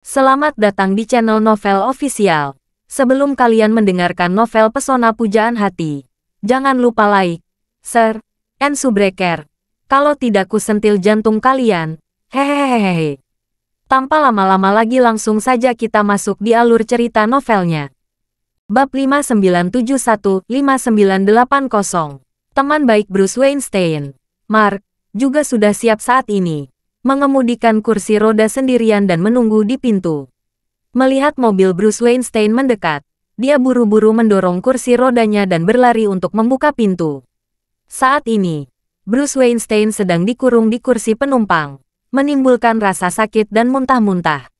Selamat datang di channel Novel Official. Sebelum kalian mendengarkan novel Pesona Pujaan Hati, jangan lupa like, share, and subscribe. Kalau tidak kusentil jantung kalian. Hehehehe. Tanpa lama-lama lagi langsung saja kita masuk di alur cerita novelnya. Bab 5971-5980. Teman baik Bruce Weinstein, Mark, juga sudah siap saat ini. Mengemudikan kursi roda sendirian dan menunggu di pintu. Melihat mobil Bruce Weinstein mendekat, dia buru-buru mendorong kursi rodanya dan berlari untuk membuka pintu. Saat ini, Bruce Weinstein sedang dikurung di kursi penumpang, menimbulkan rasa sakit dan muntah-muntah.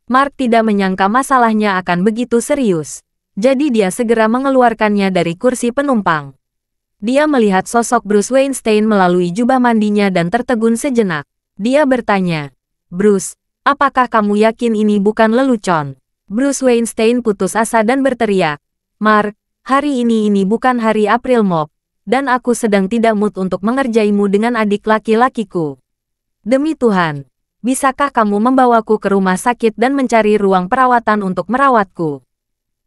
Mark tidak menyangka masalahnya akan begitu serius, jadi dia segera mengeluarkannya dari kursi penumpang. Dia melihat sosok Bruce Weinstein melalui jubah mandinya dan tertegun sejenak. Dia bertanya, "Bruce, apakah kamu yakin ini bukan lelucon?" Bruce Weinstein putus asa dan berteriak, "Mark, hari ini bukan hari April Mop, dan aku sedang tidak mood untuk mengerjaimu dengan adik laki-lakiku. Demi Tuhan, bisakah kamu membawaku ke rumah sakit dan mencari ruang perawatan untuk merawatku?"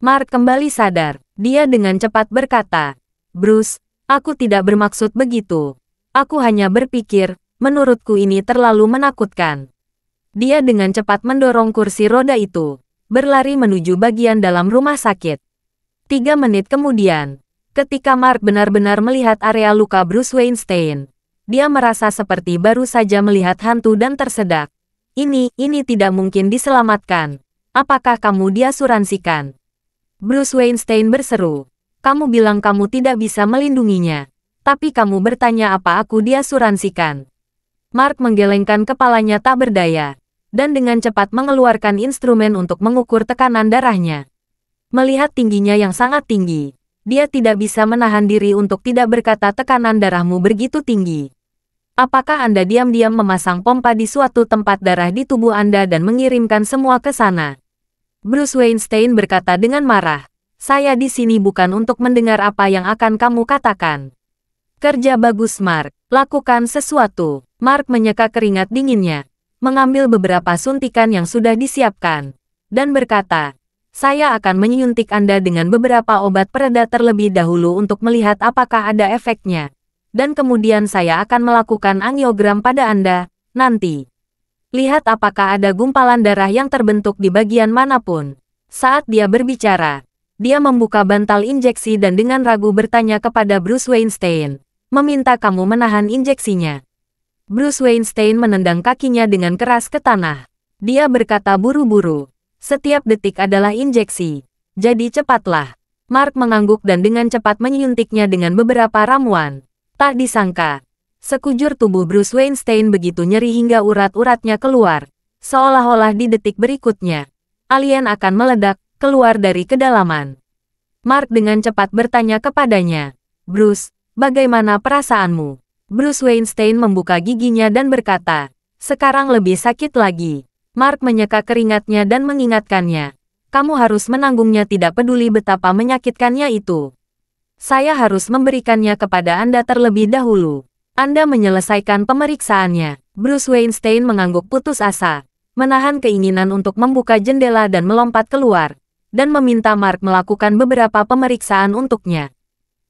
Mark kembali sadar. Dia dengan cepat berkata, "Bruce, aku tidak bermaksud begitu. Aku hanya berpikir, menurutku ini terlalu menakutkan." Dia dengan cepat mendorong kursi roda itu, berlari menuju bagian dalam rumah sakit. 3 menit kemudian, ketika Mark benar-benar melihat area luka Bruce Weinstein, dia merasa seperti baru saja melihat hantu dan tersedak. Ini tidak mungkin diselamatkan. Apakah kamu diasuransikan?" Bruce Weinstein berseru, "Kamu bilang kamu tidak bisa melindunginya, tapi kamu bertanya apa aku diasuransikan?" Mark menggelengkan kepalanya tak berdaya, dan dengan cepat mengeluarkan instrumen untuk mengukur tekanan darahnya. Melihat tingginya yang sangat tinggi, dia tidak bisa menahan diri untuk tidak berkata, "Tekanan darahmu begitu tinggi. Apakah Anda diam-diam memasang pompa di suatu tempat darah di tubuh Anda dan mengirimkan semua ke sana?" Bruce Weinstein berkata dengan marah, "Saya di sini bukan untuk mendengar apa yang akan kamu katakan." "Kerja bagus Mark, lakukan sesuatu." Mark menyeka keringat dinginnya, mengambil beberapa suntikan yang sudah disiapkan, dan berkata, "Saya akan menyuntik Anda dengan beberapa obat pereda terlebih dahulu untuk melihat apakah ada efeknya. Dan kemudian saya akan melakukan angiogram pada Anda, nanti. Lihat apakah ada gumpalan darah yang terbentuk di bagian manapun." Saat dia berbicara, dia membuka bantal injeksi dan dengan ragu bertanya kepada Bruce Weinstein, "Meminta kamu menahan injeksinya?" Bruce Weinstein menendang kakinya dengan keras ke tanah. Dia berkata buru-buru, "Setiap detik adalah injeksi. Jadi cepatlah." Mark mengangguk dan dengan cepat menyuntiknya dengan beberapa ramuan. Tak disangka, sekujur tubuh Bruce Weinstein begitu nyeri hingga urat-uratnya keluar. Seolah-olah di detik berikutnya, alien akan meledak, keluar dari kedalaman. Mark dengan cepat bertanya kepadanya, "Bruce, bagaimana perasaanmu?" Bruce Weinstein membuka giginya dan berkata, "Sekarang lebih sakit lagi." Mark menyeka keringatnya dan mengingatkannya, "Kamu harus menanggungnya tidak peduli betapa menyakitkannya itu. Saya harus memberikannya kepada Anda terlebih dahulu. Anda menyelesaikan pemeriksaannya." Bruce Weinstein mengangguk putus asa, menahan keinginan untuk membuka jendela dan melompat keluar, dan meminta Mark melakukan beberapa pemeriksaan untuknya.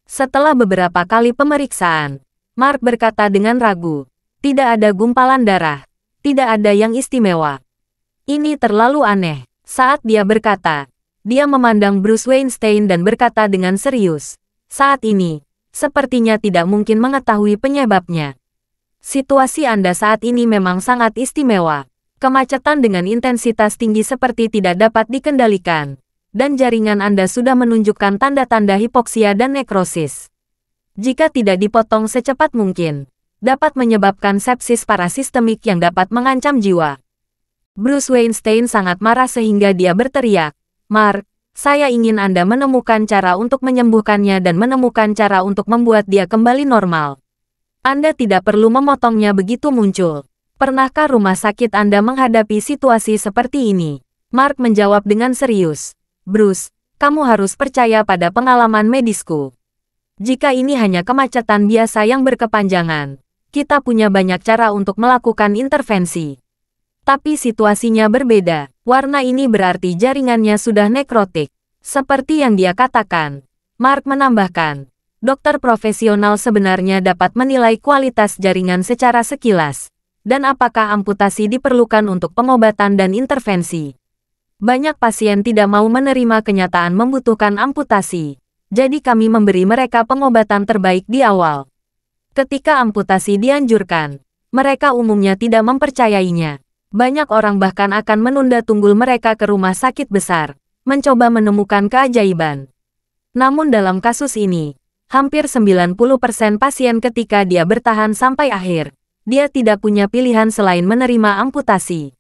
Setelah beberapa kali pemeriksaan, Mark berkata dengan ragu, "Tidak ada gumpalan darah. Tidak ada yang istimewa. Ini terlalu aneh." Saat dia berkata, dia memandang Bruce Weinstein dan berkata dengan serius, "Saat ini, sepertinya tidak mungkin mengetahui penyebabnya. Situasi Anda saat ini memang sangat istimewa. Kemacetan dengan intensitas tinggi seperti tidak dapat dikendalikan, dan jaringan Anda sudah menunjukkan tanda-tanda hipoksia dan nekrosis. Jika tidak dipotong secepat mungkin, dapat menyebabkan sepsis parasistemik yang dapat mengancam jiwa." Bruce Weinstein sangat marah sehingga dia berteriak, "Mark, saya ingin Anda menemukan cara untuk menyembuhkannya dan menemukan cara untuk membuat dia kembali normal. Anda tidak perlu memotongnya begitu muncul. Pernahkah rumah sakit Anda menghadapi situasi seperti ini?" Mark menjawab dengan serius, "Bruce, kamu harus percaya pada pengalaman medisku. Jika ini hanya kemacetan biasa yang berkepanjangan, kita punya banyak cara untuk melakukan intervensi." Tapi situasinya berbeda. Warna ini berarti jaringannya sudah nekrotik. Seperti yang dia katakan. Mark menambahkan, dokter profesional sebenarnya dapat menilai kualitas jaringan secara sekilas. Dan apakah amputasi diperlukan untuk pengobatan dan intervensi. Banyak pasien tidak mau menerima kenyataan membutuhkan amputasi. Jadi kami memberi mereka pengobatan terbaik di awal. Ketika amputasi dianjurkan, mereka umumnya tidak mempercayainya. Banyak orang bahkan akan menunda tunggul mereka ke rumah sakit besar, mencoba menemukan keajaiban. Namun dalam kasus ini, hampir 90% pasien ketika dia bertahan sampai akhir, dia tidak punya pilihan selain menerima amputasi.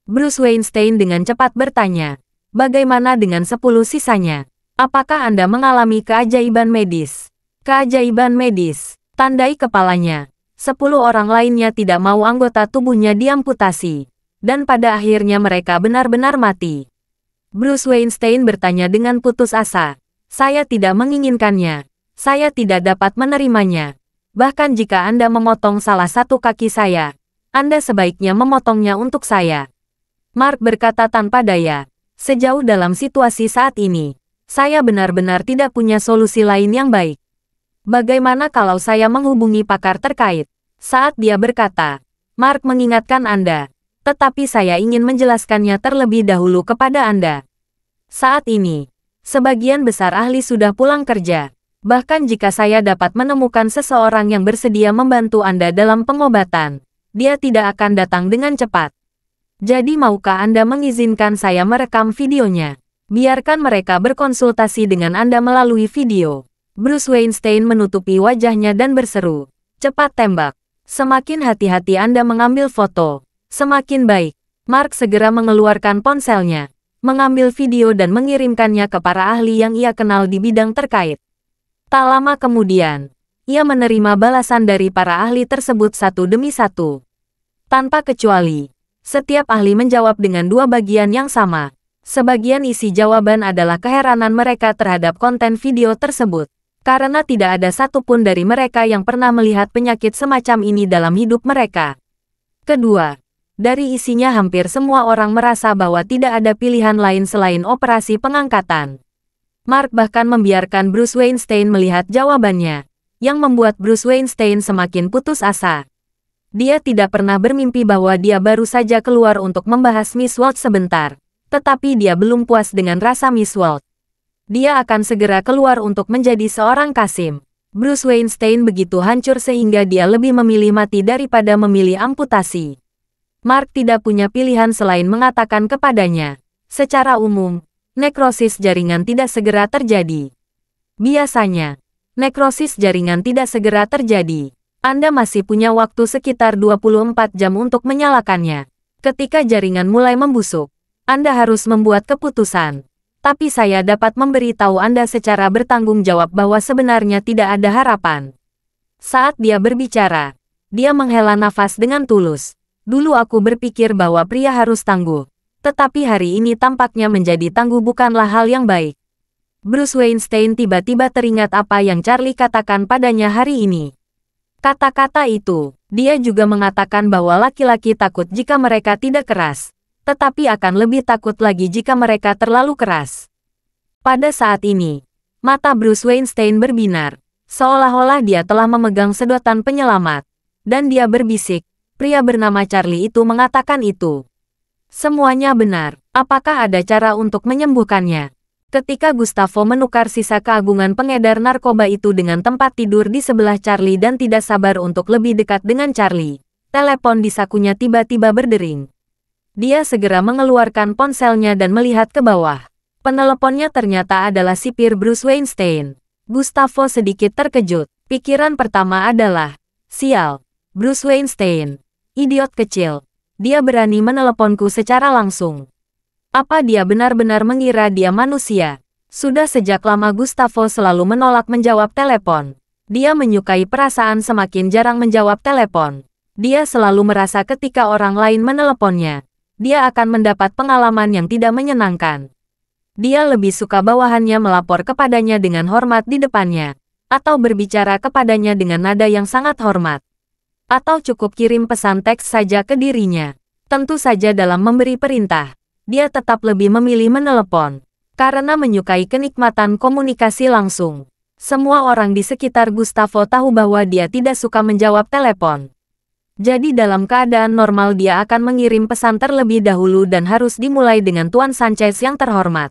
Bruce Weinstein dengan cepat bertanya, bagaimana dengan 10 sisanya? Apakah Anda mengalami keajaiban medis? Keajaiban medis, tandai kepalanya. 10 orang lainnya tidak mau anggota tubuhnya diamputasi. Dan pada akhirnya mereka benar-benar mati. Bruce Weinstein bertanya dengan putus asa. Saya tidak menginginkannya. Saya tidak dapat menerimanya. Bahkan jika Anda memotong salah satu kaki saya, Anda sebaiknya memotongnya untuk saya. Mark berkata tanpa daya. Sejauh dalam situasi saat ini, saya benar-benar tidak punya solusi lain yang baik. Bagaimana kalau saya menghubungi pakar terkait? Saat dia berkata, Mark mengingatkan Anda. Tetapi saya ingin menjelaskannya terlebih dahulu kepada Anda. Saat ini, sebagian besar ahli sudah pulang kerja. Bahkan jika saya dapat menemukan seseorang yang bersedia membantu Anda dalam pengobatan, dia tidak akan datang dengan cepat. Jadi maukah Anda mengizinkan saya merekam videonya? Biarkan mereka berkonsultasi dengan Anda melalui video. Bruce Weinstein menutupi wajahnya dan berseru, cepat tembak. Semakin hati-hati Anda mengambil foto, semakin baik. Mark segera mengeluarkan ponselnya, mengambil video dan mengirimkannya ke para ahli yang ia kenal di bidang terkait. Tak lama kemudian, ia menerima balasan dari para ahli tersebut satu demi satu. Tanpa kecuali, setiap ahli menjawab dengan dua bagian yang sama. Sebagian isi jawaban adalah keheranan mereka terhadap konten video tersebut, karena tidak ada satupun dari mereka yang pernah melihat penyakit semacam ini dalam hidup mereka. Kedua, dari isinya hampir semua orang merasa bahwa tidak ada pilihan lain selain operasi pengangkatan. Mark bahkan membiarkan Bruce Weinstein melihat jawabannya, yang membuat Bruce Weinstein semakin putus asa. Dia tidak pernah bermimpi bahwa dia baru saja keluar untuk membahas Miss World sebentar, tetapi dia belum puas dengan rasa Miss World. Dia akan segera keluar untuk menjadi seorang Kasim. Bruce Weinstein begitu hancur sehingga dia lebih memilih mati daripada memilih amputasi. Mark tidak punya pilihan selain mengatakan kepadanya, secara umum, nekrosis jaringan tidak segera terjadi. Biasanya, nekrosis jaringan tidak segera terjadi. Anda masih punya waktu sekitar 24 jam untuk menyalakannya. Ketika jaringan mulai membusuk, Anda harus membuat keputusan. Tapi saya dapat memberitahu Anda secara bertanggung jawab bahwa sebenarnya tidak ada harapan. Saat dia berbicara, dia menghela nafas dengan tulus. Dulu aku berpikir bahwa pria harus tangguh. Tetapi hari ini tampaknya menjadi tangguh bukanlah hal yang baik. Bruce Weinstein tiba-tiba teringat apa yang Charlie katakan padanya hari ini. Kata-kata itu, dia juga mengatakan bahwa laki-laki takut jika mereka tidak keras, tetapi akan lebih takut lagi jika mereka terlalu keras. Pada saat ini, mata Bruce Weinstein berbinar, seolah-olah dia telah memegang sedotan penyelamat, dan dia berbisik, pria bernama Charlie itu mengatakan itu. Semuanya benar, apakah ada cara untuk menyembuhkannya? Ketika Gustavo menukar sisa keagungan pengedar narkoba itu dengan tempat tidur di sebelah Charlie dan tidak sabar untuk lebih dekat dengan Charlie, telepon di sakunya tiba-tiba berdering. Dia segera mengeluarkan ponselnya dan melihat ke bawah. Peneleponnya ternyata adalah sipir Bruce Weinstein. Gustavo sedikit terkejut. Pikiran pertama adalah, sial, Bruce Weinstein, idiot kecil. Dia berani meneleponku secara langsung. Apa dia benar-benar mengira dia manusia? Sudah sejak lama Gustavo selalu menolak menjawab telepon. Dia menyukai perasaan semakin jarang menjawab telepon. Dia selalu merasa ketika orang lain meneleponnya, dia akan mendapat pengalaman yang tidak menyenangkan. Dia lebih suka bawahannya melapor kepadanya dengan hormat di depannya, atau berbicara kepadanya dengan nada yang sangat hormat. Atau cukup kirim pesan teks saja ke dirinya. Tentu saja dalam memberi perintah, dia tetap lebih memilih menelepon. Karena menyukai kenikmatan komunikasi langsung. Semua orang di sekitar Gustavo tahu bahwa dia tidak suka menjawab telepon. Jadi dalam keadaan normal dia akan mengirim pesan terlebih dahulu dan harus dimulai dengan Tuan Sanchez yang terhormat.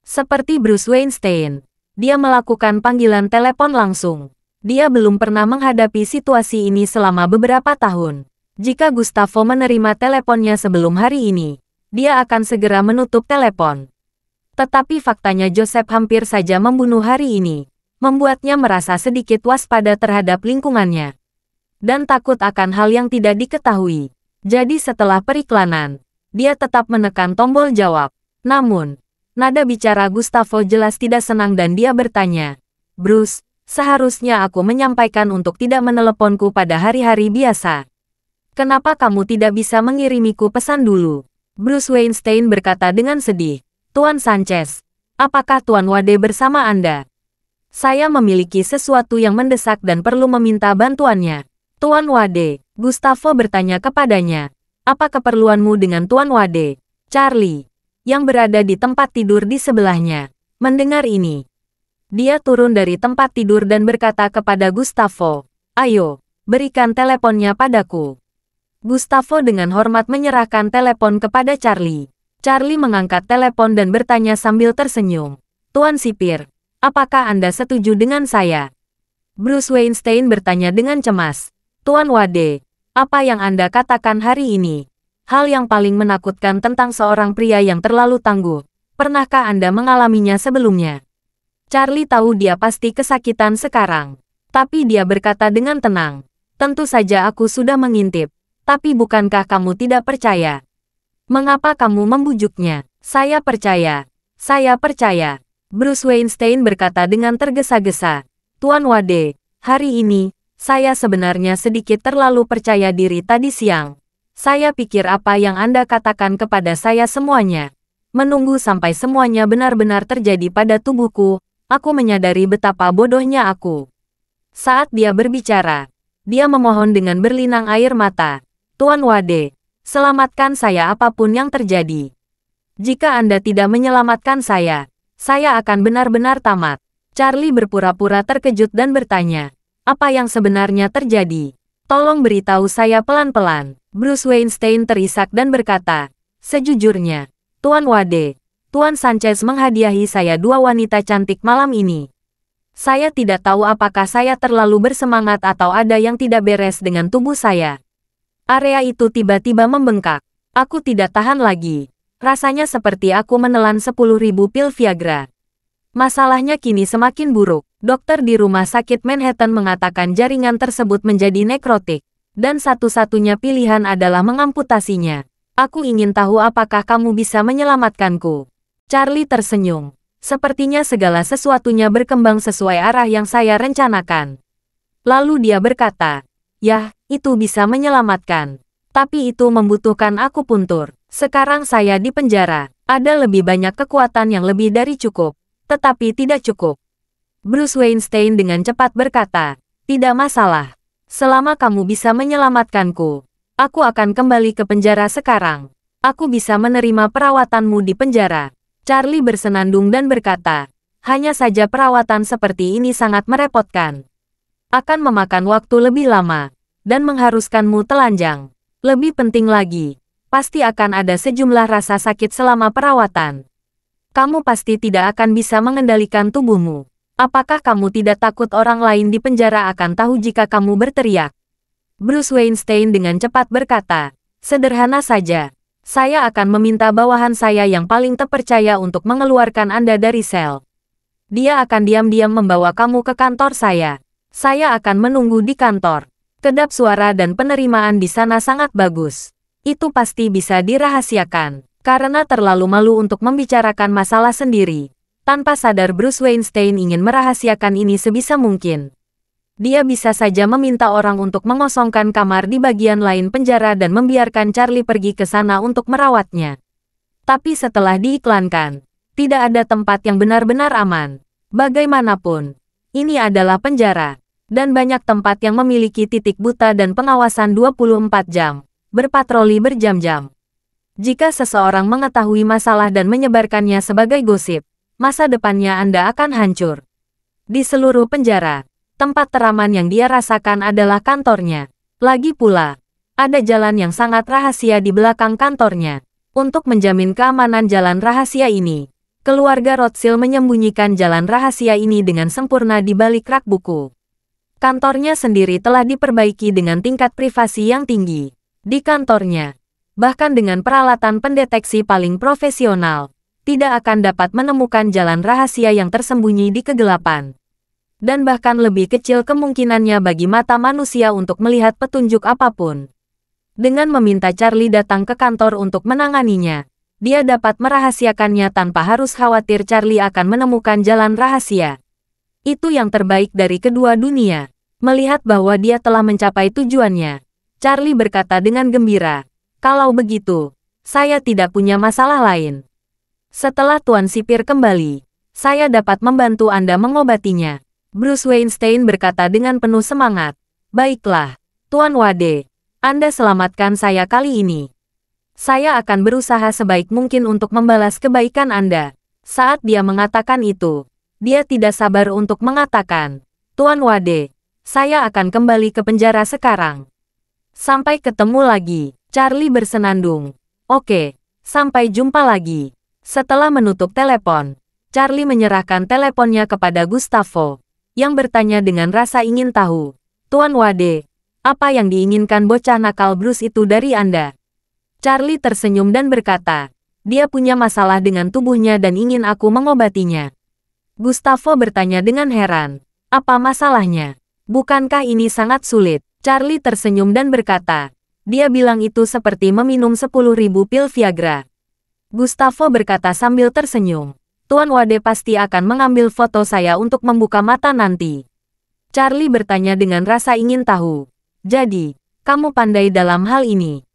Seperti Bruce Weinstein, dia melakukan panggilan telepon langsung. Dia belum pernah menghadapi situasi ini selama beberapa tahun. Jika Gustavo menerima teleponnya sebelum hari ini, dia akan segera menutup telepon. Tetapi faktanya Joseph hampir saja membunuh hari ini, membuatnya merasa sedikit waspada terhadap lingkungannya. Dan takut akan hal yang tidak diketahui. Jadi setelah periklanan, dia tetap menekan tombol jawab. Namun, nada bicara Gustavo jelas tidak senang dan dia bertanya, "Bruce, seharusnya aku menyampaikan untuk tidak meneleponku pada hari-hari biasa. Kenapa kamu tidak bisa mengirimiku pesan dulu?" Bruce Weinstein berkata dengan sedih. "Tuan Sanchez, apakah Tuan Wade bersama Anda? Saya memiliki sesuatu yang mendesak dan perlu meminta bantuannya." "Tuan Wade," Gustavo bertanya kepadanya, "apa keperluanmu dengan Tuan Wade?" Charlie, yang berada di tempat tidur di sebelahnya, mendengar ini. Dia turun dari tempat tidur dan berkata kepada Gustavo, "Ayo, berikan teleponnya padaku." Gustavo dengan hormat menyerahkan telepon kepada Charlie. Charlie mengangkat telepon dan bertanya sambil tersenyum, "Tuan Sipir, apakah Anda setuju dengan saya?" Bruce Weinstein bertanya dengan cemas, "Tuan Wade, apa yang Anda katakan hari ini? Hal yang paling menakutkan tentang seorang pria yang terlalu tangguh. Pernahkah Anda mengalaminya sebelumnya?" Charlie tahu dia pasti kesakitan sekarang. Tapi dia berkata dengan tenang, "Tentu saja aku sudah mengintip. Tapi bukankah kamu tidak percaya? Mengapa kamu membujuknya?" "Saya percaya. Saya percaya." Bruce Weinstein berkata dengan tergesa-gesa, "Tuan Wade, hari ini, saya sebenarnya sedikit terlalu percaya diri tadi siang. Saya pikir apa yang Anda katakan kepada saya semuanya. Menunggu sampai semuanya benar-benar terjadi pada tubuhku, aku menyadari betapa bodohnya aku." Saat dia berbicara, dia memohon dengan berlinang air mata, "Tuan Wade, selamatkan saya apapun yang terjadi. Jika Anda tidak menyelamatkan saya akan benar-benar tamat." Charlie berpura-pura terkejut dan bertanya, "Apa yang sebenarnya terjadi? Tolong beritahu saya pelan-pelan." Bruce Weinstein terisak dan berkata, "Sejujurnya, Tuan Wade, Tuan Sanchez menghadiahi saya 2 wanita cantik malam ini. Saya tidak tahu apakah saya terlalu bersemangat atau ada yang tidak beres dengan tubuh saya. Area itu tiba-tiba membengkak. Aku tidak tahan lagi. Rasanya seperti aku menelan 10.000 pil Viagra. Masalahnya kini semakin buruk. Dokter di rumah sakit Manhattan mengatakan jaringan tersebut menjadi nekrotik. Dan satu-satunya pilihan adalah mengamputasinya. Aku ingin tahu apakah kamu bisa menyelamatkanku." Charlie tersenyum. Sepertinya segala sesuatunya berkembang sesuai arah yang saya rencanakan. Lalu dia berkata, "Yah, itu bisa menyelamatkan. Tapi itu membutuhkan akupuntur. Sekarang saya di penjara. Ada lebih banyak kekuatan yang lebih dari cukup. Tetapi tidak cukup." Bruce Weinstein dengan cepat berkata, "Tidak masalah. Selama kamu bisa menyelamatkanku, aku akan kembali ke penjara sekarang. Aku bisa menerima perawatanmu di penjara." Charlie bersenandung dan berkata, "Hanya saja perawatan seperti ini sangat merepotkan. Akan memakan waktu lebih lama, dan mengharuskanmu telanjang. Lebih penting lagi, pasti akan ada sejumlah rasa sakit selama perawatan. Kamu pasti tidak akan bisa mengendalikan tubuhmu. Apakah kamu tidak takut orang lain di penjara akan tahu jika kamu berteriak?" Bruce Weinstein dengan cepat berkata, "Sederhana saja. Saya akan meminta bawahan saya yang paling terpercaya untuk mengeluarkan Anda dari sel. Dia akan diam-diam membawa kamu ke kantor saya. Saya akan menunggu di kantor. Kedap suara dan penerimaan di sana sangat bagus. Itu pasti bisa dirahasiakan." Karena terlalu malu untuk membicarakan masalah sendiri, tanpa sadar Bruce Weinstein ingin merahasiakan ini sebisa mungkin. Dia bisa saja meminta orang untuk mengosongkan kamar di bagian lain penjara dan membiarkan Charlie pergi ke sana untuk merawatnya. Tapi setelah diiklankan, tidak ada tempat yang benar-benar aman. Bagaimanapun, ini adalah penjara, dan banyak tempat yang memiliki titik buta dan pengawasan 24 jam. berpatroli berjam-jam. Jika seseorang mengetahui masalah dan menyebarkannya sebagai gosip, masa depannya Anda akan hancur. Di seluruh penjara, tempat teraman yang dia rasakan adalah kantornya. Lagi pula, ada jalan yang sangat rahasia di belakang kantornya. Untuk menjamin keamanan jalan rahasia ini, keluarga Rothschild menyembunyikan jalan rahasia ini dengan sempurna di balik rak buku. Kantornya sendiri telah diperbaiki dengan tingkat privasi yang tinggi. Di kantornya, bahkan dengan peralatan pendeteksi paling profesional, tidak akan dapat menemukan jalan rahasia yang tersembunyi di kegelapan. Dan bahkan lebih kecil kemungkinannya bagi mata manusia untuk melihat petunjuk apapun. Dengan meminta Charlie datang ke kantor untuk menanganinya, dia dapat merahasiakannya tanpa harus khawatir Charlie akan menemukan jalan rahasia. Itu yang terbaik dari kedua dunia. Melihat bahwa dia telah mencapai tujuannya, Charlie berkata dengan gembira, "Kalau begitu, saya tidak punya masalah lain. Setelah Tuan Sipir kembali, saya dapat membantu Anda mengobatinya." Bruce Weinstein berkata dengan penuh semangat, "Baiklah, Tuan Wade, Anda selamatkan saya kali ini. Saya akan berusaha sebaik mungkin untuk membalas kebaikan Anda." Saat dia mengatakan itu, dia tidak sabar untuk mengatakan, "Tuan Wade, saya akan kembali ke penjara sekarang." Sampai ketemu lagi, Charlie bersenandung. "Oke, sampai jumpa lagi." Setelah menutup telepon, Charlie menyerahkan teleponnya kepada Gustavo, yang bertanya dengan rasa ingin tahu, "Tuan Wade, apa yang diinginkan bocah nakal Bruce itu dari Anda?" Charlie tersenyum dan berkata, "Dia punya masalah dengan tubuhnya dan ingin aku mengobatinya." Gustavo bertanya dengan heran, "Apa masalahnya? Bukankah ini sangat sulit?" Charlie tersenyum dan berkata, "Dia bilang itu seperti meminum 10.000 pil Viagra." Gustavo berkata sambil tersenyum, "Tuan Wade pasti akan mengambil foto saya untuk membuka mata nanti." Charlie bertanya dengan rasa ingin tahu, "Jadi, kamu pandai dalam hal ini?"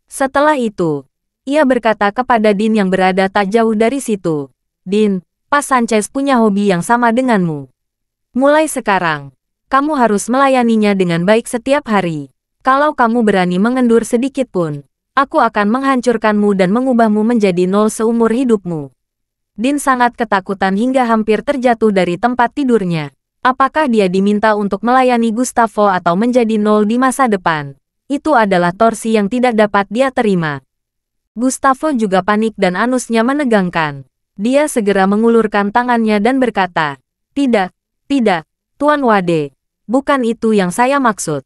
Setelah itu, ia berkata kepada Dean yang berada tak jauh dari situ, "Dean, Pak Sanchez punya hobi yang sama denganmu. Mulai sekarang, kamu harus melayaninya dengan baik setiap hari. Kalau kamu berani mengendur sedikit pun, aku akan menghancurkanmu dan mengubahmu menjadi nol seumur hidupmu." Dean sangat ketakutan hingga hampir terjatuh dari tempat tidurnya. Apakah dia diminta untuk melayani Gustavo atau menjadi nol di masa depan? Itu adalah torsi yang tidak dapat dia terima. Gustavo juga panik dan anusnya menegangkan. Dia segera mengulurkan tangannya dan berkata, "Tidak, tidak, Tuan Wade. Bukan itu yang saya maksud.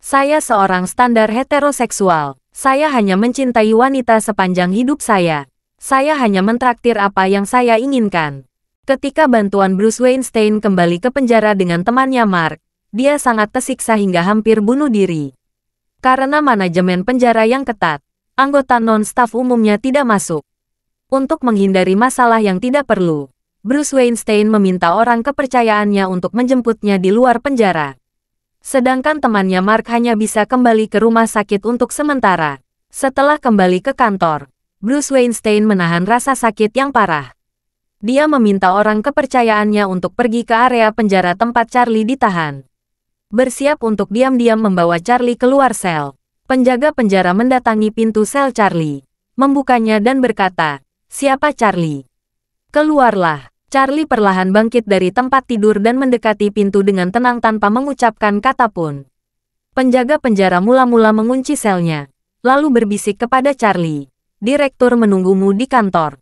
Saya seorang standar heteroseksual. Saya hanya mencintai wanita sepanjang hidup saya. Saya hanya mentraktir apa yang saya inginkan." Ketika bantuan Bruce Weinstein kembali ke penjara dengan temannya Mark, dia sangat tersiksa hingga hampir bunuh diri. Karena manajemen penjara yang ketat, anggota non-staf umumnya tidak masuk. Untuk menghindari masalah yang tidak perlu, Bruce Weinstein meminta orang kepercayaannya untuk menjemputnya di luar penjara. Sedangkan temannya Mark hanya bisa kembali ke rumah sakit untuk sementara. Setelah kembali ke kantor, Bruce Weinstein menahan rasa sakit yang parah. Dia meminta orang kepercayaannya untuk pergi ke area penjara tempat Charlie ditahan. Bersiap untuk diam-diam membawa Charlie keluar sel. Penjaga penjara mendatangi pintu sel Charlie, membukanya dan berkata, "Siapa Charlie? Keluarlah." Charlie perlahan bangkit dari tempat tidur dan mendekati pintu dengan tenang tanpa mengucapkan kata pun. Penjaga penjara mula-mula mengunci selnya, lalu berbisik kepada Charlie, "Direktur menunggumu di kantor.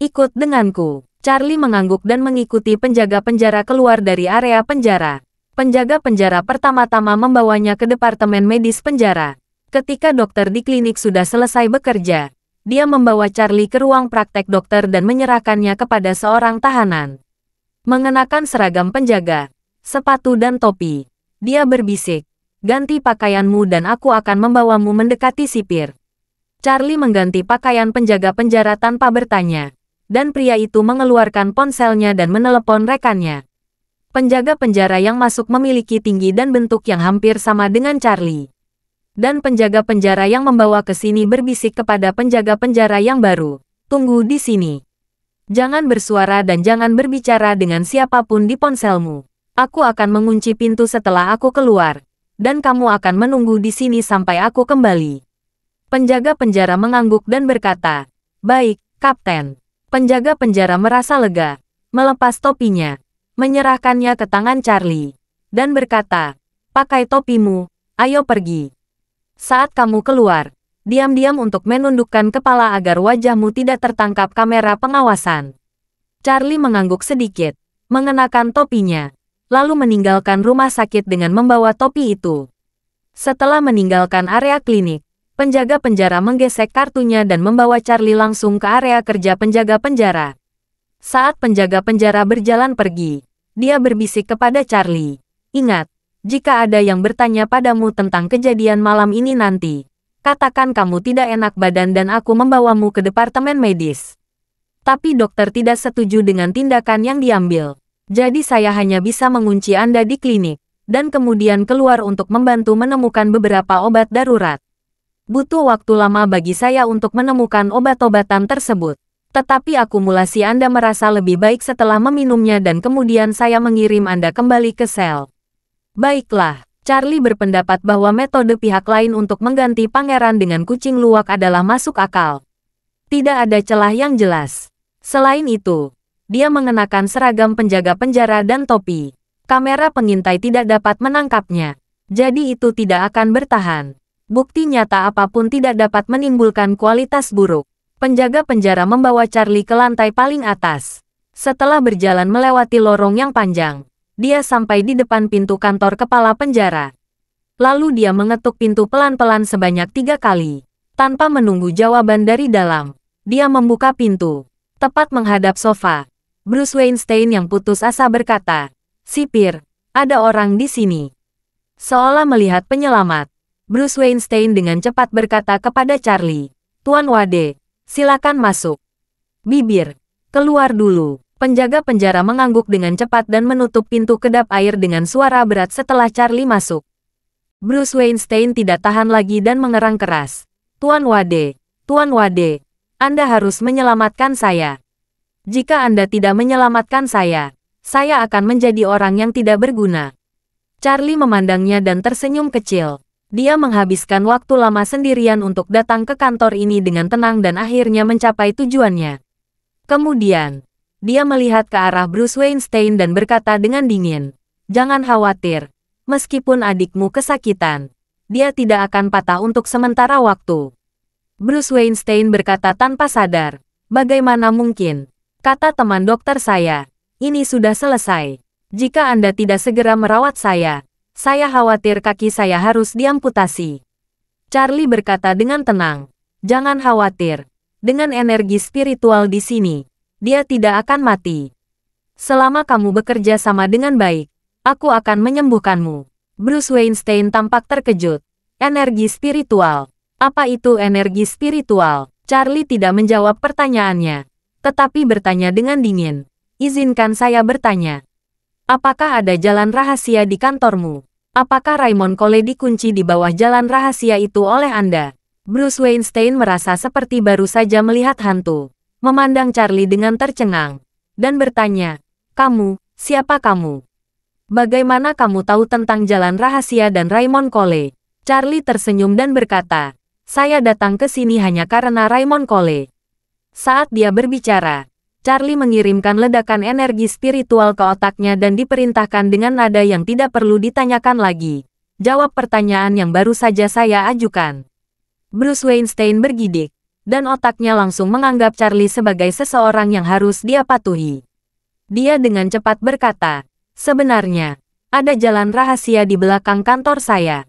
Ikut denganku." Charlie mengangguk dan mengikuti penjaga penjara keluar dari area penjara. Penjaga penjara pertama-tama membawanya ke departemen medis penjara. Ketika dokter di klinik sudah selesai bekerja, dia membawa Charlie ke ruang praktek dokter dan menyerahkannya kepada seorang tahanan. Mengenakan seragam penjaga, sepatu dan topi, dia berbisik, "Ganti pakaianmu dan aku akan membawamu mendekati sipir." Charlie mengganti pakaian penjaga penjara tanpa bertanya, dan pria itu mengeluarkan ponselnya dan menelepon rekannya. Penjaga penjara yang masuk memiliki tinggi dan bentuk yang hampir sama dengan Charlie. Dan penjaga penjara yang membawa ke sini berbisik kepada penjaga penjara yang baru, "Tunggu di sini. Jangan bersuara dan jangan berbicara dengan siapapun di ponselmu. Aku akan mengunci pintu setelah aku keluar, dan kamu akan menunggu di sini sampai aku kembali." Penjaga penjara mengangguk dan berkata, "Baik, Kapten." Penjaga penjara merasa lega, melepas topinya, menyerahkannya ke tangan Charlie, dan berkata, "Pakai topimu, ayo pergi. Saat kamu keluar, diam-diam untuk menundukkan kepala agar wajahmu tidak tertangkap kamera pengawasan." Charlie mengangguk sedikit, mengenakan topinya, lalu meninggalkan rumah sakit dengan membawa topi itu. Setelah meninggalkan area klinik, penjaga penjara menggesek kartunya dan membawa Charlie langsung ke area kerja penjaga penjara. Saat penjaga penjara berjalan pergi, dia berbisik kepada Charlie, "Ingat, jika ada yang bertanya padamu tentang kejadian malam ini nanti, katakan kamu tidak enak badan dan aku membawamu ke departemen medis." Tapi dokter tidak setuju dengan tindakan yang diambil. Jadi saya hanya bisa mengunci Anda di klinik, dan kemudian keluar untuk membantu menemukan beberapa obat darurat. Butuh waktu lama bagi saya untuk menemukan obat-obatan tersebut. Tetapi akumulasi Anda merasa lebih baik setelah meminumnya dan kemudian saya mengirim Anda kembali ke sel. Baiklah, Charlie berpendapat bahwa metode pihak lain untuk mengganti pangeran dengan kucing luwak adalah masuk akal. Tidak ada celah yang jelas. Selain itu, dia mengenakan seragam penjaga penjara dan topi. Kamera pengintai tidak dapat menangkapnya. Jadi itu tidak akan bertahan. Bukti nyata apapun tidak dapat menimbulkan kualitas buruk. Penjaga penjara membawa Charlie ke lantai paling atas. Setelah berjalan melewati lorong yang panjang, dia sampai di depan pintu kantor kepala penjara. Lalu dia mengetuk pintu pelan-pelan sebanyak 3 kali. Tanpa menunggu jawaban dari dalam, dia membuka pintu. Tepat menghadap sofa, Bruce Weinstein yang putus asa berkata, "Sipir, ada orang di sini." Seolah melihat penyelamat, Bruce Weinstein dengan cepat berkata kepada Charlie, "Tuan Wade, silakan masuk." "Bibir, keluar dulu." Penjaga penjara mengangguk dengan cepat dan menutup pintu kedap air dengan suara berat setelah Charlie masuk. Bruce Weinstein tidak tahan lagi dan mengerang keras. Tuan Wade, Anda harus menyelamatkan saya. Jika Anda tidak menyelamatkan saya akan menjadi orang yang tidak berguna." Charlie memandangnya dan tersenyum kecil. Dia menghabiskan waktu lama sendirian untuk datang ke kantor ini dengan tenang dan akhirnya mencapai tujuannya. Kemudian, dia melihat ke arah Bruce Weinstein dan berkata dengan dingin, "Jangan khawatir, meskipun adikmu kesakitan, dia tidak akan patah untuk sementara waktu." Bruce Weinstein berkata tanpa sadar, "Bagaimana mungkin? Kata teman dokter saya, ini sudah selesai. Jika Anda tidak segera merawat saya khawatir kaki saya harus diamputasi." Charlie berkata dengan tenang, "Jangan khawatir. Dengan energi spiritual di sini, dia tidak akan mati. Selama kamu bekerja sama dengan baik, aku akan menyembuhkanmu." Bruce Weinstein tampak terkejut. "Energi spiritual? Apa itu energi spiritual?" Charlie tidak menjawab pertanyaannya, tetapi bertanya dengan dingin, "Izinkan saya bertanya. Apakah ada jalan rahasia di kantormu? Apakah Raymond Cole dikunci di bawah jalan rahasia itu oleh Anda?" Bruce Weinstein merasa seperti baru saja melihat hantu, memandang Charlie dengan tercengang, dan bertanya, "Kamu, siapa kamu? Bagaimana kamu tahu tentang jalan rahasia dan Raymond Cole?" Charlie tersenyum dan berkata, "Saya datang ke sini hanya karena Raymond Cole." Saat dia berbicara, Charlie mengirimkan ledakan energi spiritual ke otaknya dan diperintahkan dengan nada yang tidak perlu ditanyakan lagi. "Jawab pertanyaan yang baru saja saya ajukan." Bruce Weinstein bergidik, dan otaknya langsung menganggap Charlie sebagai seseorang yang harus dia patuhi. Dia dengan cepat berkata, "Sebenarnya, ada jalan rahasia di belakang kantor saya.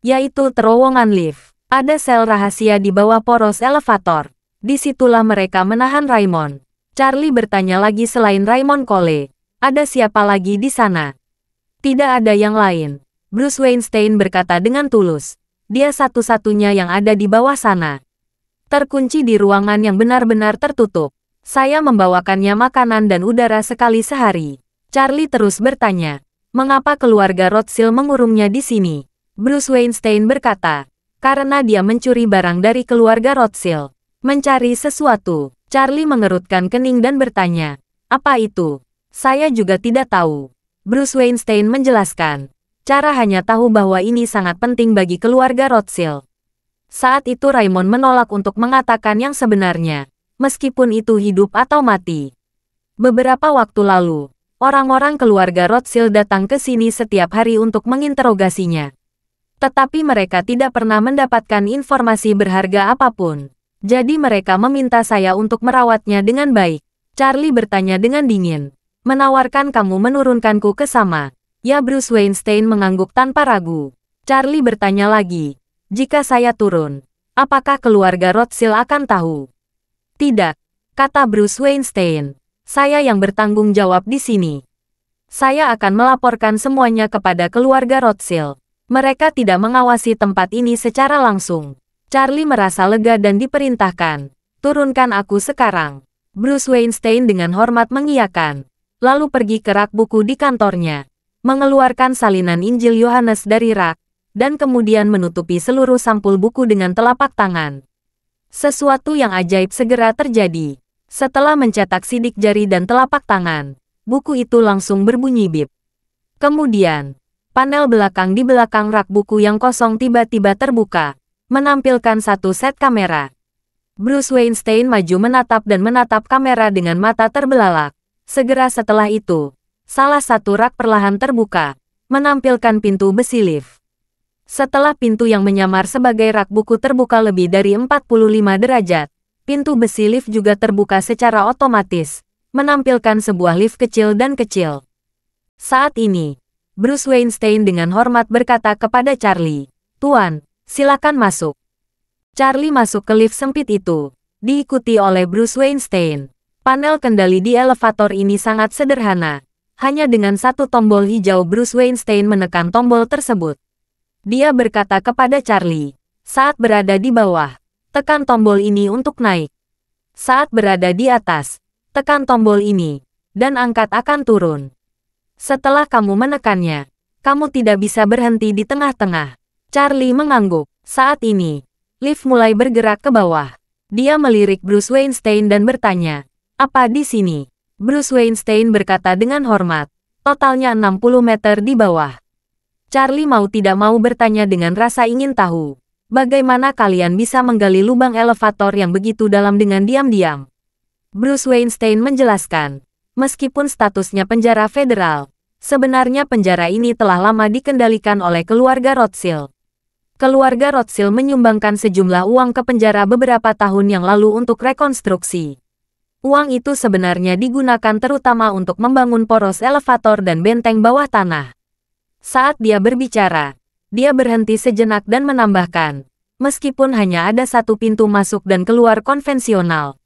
Yaitu terowongan lift. Ada sel rahasia di bawah poros elevator. Disitulah mereka menahan Raymond." Charlie bertanya lagi, "Selain Raymond Cole, ada siapa lagi di sana?" "Tidak ada yang lain," Bruce Weinstein berkata dengan tulus. "Dia satu-satunya yang ada di bawah sana. Terkunci di ruangan yang benar-benar tertutup. Saya membawakannya makanan dan udara sekali sehari." Charlie terus bertanya, "Mengapa keluarga Rothschild mengurungnya di sini?" Bruce Weinstein berkata, "Karena dia mencuri barang dari keluarga Rothschild." "Mencari sesuatu?" Charlie mengerutkan kening dan bertanya, "Apa itu?" "Saya juga tidak tahu." Bruce Weinstein menjelaskan, "Cara hanya tahu bahwa ini sangat penting bagi keluarga Rothschild. Saat itu Raymond menolak untuk mengatakan yang sebenarnya, meskipun itu hidup atau mati. Beberapa waktu lalu, orang-orang keluarga Rothschild datang ke sini setiap hari untuk menginterogasinya. Tetapi mereka tidak pernah mendapatkan informasi berharga apapun. Jadi mereka meminta saya untuk merawatnya dengan baik. Charlie bertanya dengan dingin. Menawarkan kamu menurunkanku ke Sama. Ya, Bruce Weinstein mengangguk tanpa ragu. Charlie bertanya lagi. Jika saya turun, apakah keluarga Rothschild akan tahu? Tidak, kata Bruce Weinstein. Saya yang bertanggung jawab di sini. Saya akan melaporkan semuanya kepada keluarga Rothschild. Mereka tidak mengawasi tempat ini secara langsung. Charlie merasa lega dan diperintahkan. Turunkan aku sekarang. Bruce Weinstein dengan hormat mengiyakan. Lalu pergi ke rak buku di kantornya. Mengeluarkan salinan Injil Yohanes dari rak. Dan kemudian menutupi seluruh sampul buku dengan telapak tangan. Sesuatu yang ajaib segera terjadi. Setelah mencetak sidik jari dan telapak tangan, buku itu langsung berbunyi bip. Kemudian, panel belakang di belakang rak buku yang kosong tiba-tiba terbuka, menampilkan satu set kamera. Bruce Weinstein maju menatap kamera dengan mata terbelalak. Segera setelah itu, salah satu rak perlahan terbuka, menampilkan pintu besi lift. Setelah pintu yang menyamar sebagai rak buku terbuka lebih dari 45 derajat, pintu besi lift juga terbuka secara otomatis, menampilkan sebuah lift kecil dan kecil. Saat ini, Bruce Weinstein dengan hormat berkata kepada Charlie, "Tuan, silakan masuk." Charlie masuk ke lift sempit itu, diikuti oleh Bruce Weinstein. Panel kendali di elevator ini sangat sederhana. Hanya dengan satu tombol hijau Bruce Weinstein menekan tombol tersebut. Dia berkata kepada Charlie, "Saat berada di bawah, tekan tombol ini untuk naik. Saat berada di atas, tekan tombol ini, dan angkat akan turun. Setelah kamu menekannya, kamu tidak bisa berhenti di tengah-tengah." Charlie mengangguk. Saat ini, lift mulai bergerak ke bawah. Dia melirik Bruce Weinstein dan bertanya, "Apa di sini?" Bruce Weinstein berkata dengan hormat, "Totalnya 60 meter di bawah." Charlie mau tidak mau bertanya dengan rasa ingin tahu. Bagaimana kalian bisa menggali lubang elevator yang begitu dalam dengan diam-diam? Bruce Weinstein menjelaskan, meskipun statusnya penjara federal, sebenarnya penjara ini telah lama dikendalikan oleh keluarga Rothschild. Keluarga Rothschild menyumbangkan sejumlah uang ke penjara beberapa tahun yang lalu untuk rekonstruksi. Uang itu sebenarnya digunakan terutama untuk membangun poros elevator dan benteng bawah tanah. Saat dia berbicara, dia berhenti sejenak dan menambahkan, meskipun hanya ada satu pintu masuk dan keluar konvensional.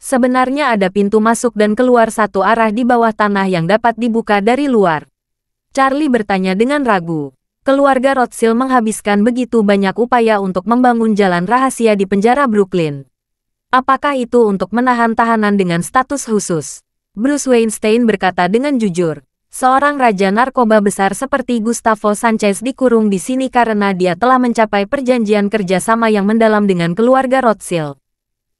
Sebenarnya ada pintu masuk dan keluar satu arah di bawah tanah yang dapat dibuka dari luar. Charlie bertanya dengan ragu. Keluarga Rothschild menghabiskan begitu banyak upaya untuk membangun jalan rahasia di penjara Brooklyn. Apakah itu untuk menahan tahanan dengan status khusus? Bruce Weinstein berkata dengan jujur. Seorang raja narkoba besar seperti Gustavo Sanchez dikurung di sini karena dia telah mencapai perjanjian kerjasama yang mendalam dengan keluarga Rothschild.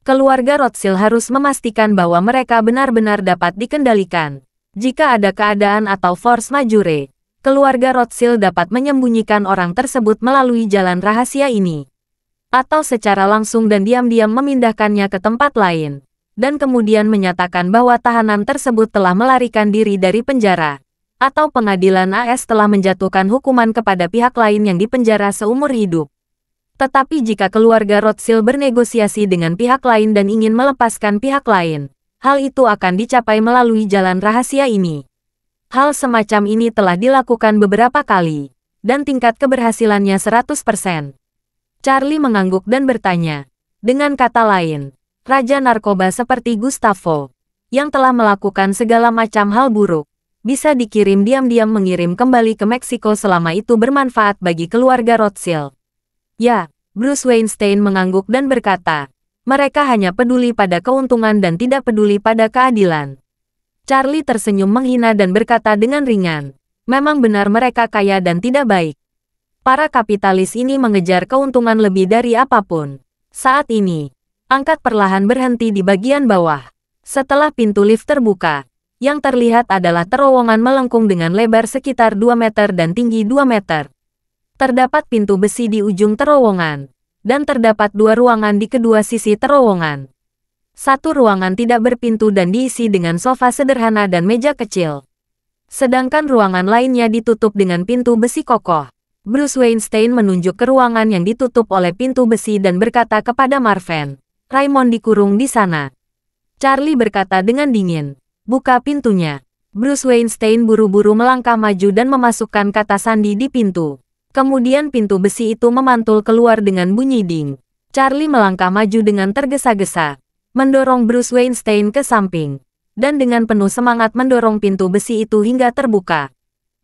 Keluarga Rothschild harus memastikan bahwa mereka benar-benar dapat dikendalikan. Jika ada keadaan atau force majeure, keluarga Rothschild dapat menyembunyikan orang tersebut melalui jalan rahasia ini. Atau secara langsung dan diam-diam memindahkannya ke tempat lain. Dan kemudian menyatakan bahwa tahanan tersebut telah melarikan diri dari penjara, atau pengadilan AS telah menjatuhkan hukuman kepada pihak lain yang dipenjara seumur hidup. Tetapi jika keluarga Rothschild bernegosiasi dengan pihak lain dan ingin melepaskan pihak lain, hal itu akan dicapai melalui jalan rahasia ini. Hal semacam ini telah dilakukan beberapa kali, dan tingkat keberhasilannya 100%. Charlie mengangguk dan bertanya, dengan kata lain, raja narkoba seperti Gustavo, yang telah melakukan segala macam hal buruk, bisa dikirim diam-diam mengirim kembali ke Meksiko selama itu bermanfaat bagi keluarga Rothschild. Ya, Bruce Weinstein mengangguk dan berkata, mereka hanya peduli pada keuntungan dan tidak peduli pada keadilan. Charlie tersenyum menghina dan berkata dengan ringan, memang benar mereka kaya dan tidak baik. Para kapitalis ini mengejar keuntungan lebih dari apapun. Saat ini, angkat perlahan berhenti di bagian bawah. Setelah pintu lift terbuka, yang terlihat adalah terowongan melengkung dengan lebar sekitar 2 meter dan tinggi 2 meter. Terdapat pintu besi di ujung terowongan, dan terdapat 2 ruangan di kedua sisi terowongan. Satu ruangan tidak berpintu dan diisi dengan sofa sederhana dan meja kecil. Sedangkan ruangan lainnya ditutup dengan pintu besi kokoh. Bruce Weinstein menunjuk ke ruangan yang ditutup oleh pintu besi dan berkata kepada Marvin, "Raymond dikurung di sana." Charlie berkata dengan dingin, "Buka pintunya." Bruce Weinstein buru-buru melangkah maju dan memasukkan kata sandi di pintu. Kemudian pintu besi itu memantul keluar dengan bunyi ding. Charlie melangkah maju dengan tergesa-gesa, mendorong Bruce Weinstein ke samping, dan dengan penuh semangat mendorong pintu besi itu hingga terbuka.